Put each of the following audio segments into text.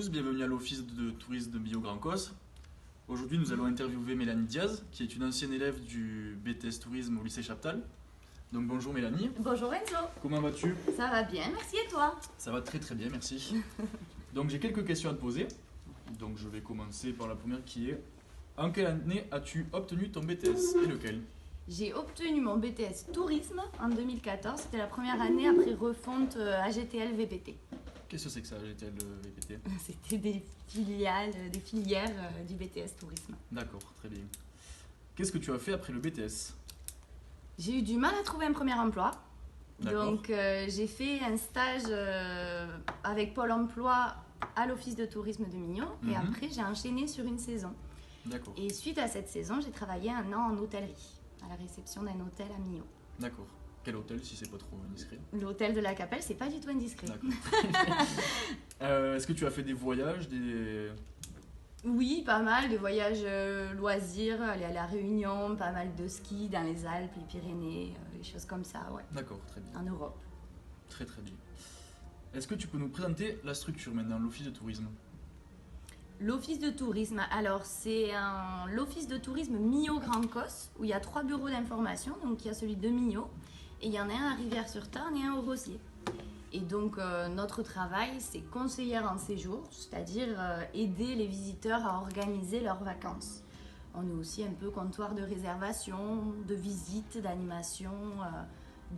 tous, bienvenue à l'Office de tourisme de Millau Grand Cos. Aujourd'hui, nous allons interviewer Mélanie Diaz, qui est une ancienne élève du BTS Tourisme au lycée Chaptal. Donc bonjour Mélanie. Bonjour Enzo. Comment vas-tu? Ça va bien, merci et toi? Ça va très bien, merci. Donc j'ai quelques questions à te poser. Donc je vais commencer par la première qui est: en quelle année as-tu obtenu ton BTS et lequel? J'ai obtenu mon BTS Tourisme en 2014, c'était la première année après refonte AGTL VPT. Qu'est-ce que c'est que ça, AGTL VPT? C'était des filières du BTS Tourisme. D'accord, très bien. Qu'est-ce que tu as fait après le BTS? J'ai eu du mal à trouver un premier emploi. D'accord. Donc j'ai fait un stage avec Pôle emploi à l'Office de tourisme de Millau et après j'ai enchaîné sur une saison. D'accord. Et suite à cette saison, j'ai travaillé un an en hôtellerie, à la réception d'un hôtel à Millau. D'accord. Quel hôtel, si c'est pas trop indiscret? L'hôtel de la Capelle, c'est pas du tout indiscret. D'accord. Est-ce que tu as fait des voyages, Oui, pas mal de voyages loisirs, aller à La Réunion, pas mal de ski dans les Alpes, les Pyrénées, des choses comme ça, ouais. D'accord, très bien. En Europe. Très bien. Est-ce que tu peux nous présenter la structure maintenant, l'office de tourisme? L'office de tourisme, alors c'est l'office de tourisme Millau Grand Cos, où il y a 3 bureaux d'information, donc il y a celui de Millau, et il y en a un à Rivière-sur-Tarn et un au Rosier. Et donc notre travail, c'est conseillère en séjour, c'est-à-dire aider les visiteurs à organiser leurs vacances. On est aussi un peu comptoir de réservation, de visite, d'animation,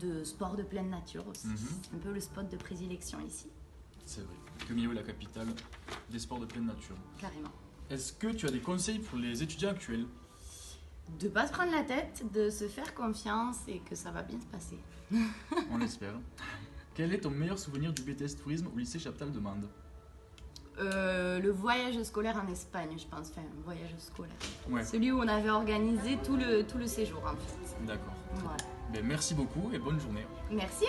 de sport de pleine nature aussi. C'est un peu le spot de prédilection ici. C'est vrai, que Millau est la capitale des sports de pleine nature. Carrément. Est-ce que tu as des conseils pour les étudiants actuels? De ne pas se prendre la tête, de se faire confiance et que ça va bien se passer. On l'espère. Quel est ton meilleur souvenir du BTS Tourisme au lycée Chaptal de Mende? Le voyage scolaire en Espagne, je pense, enfin, un voyage scolaire. Ouais. Celui où on avait organisé tout le séjour, en fait. D'accord. Voilà. Ben, merci beaucoup et bonne journée. Merci.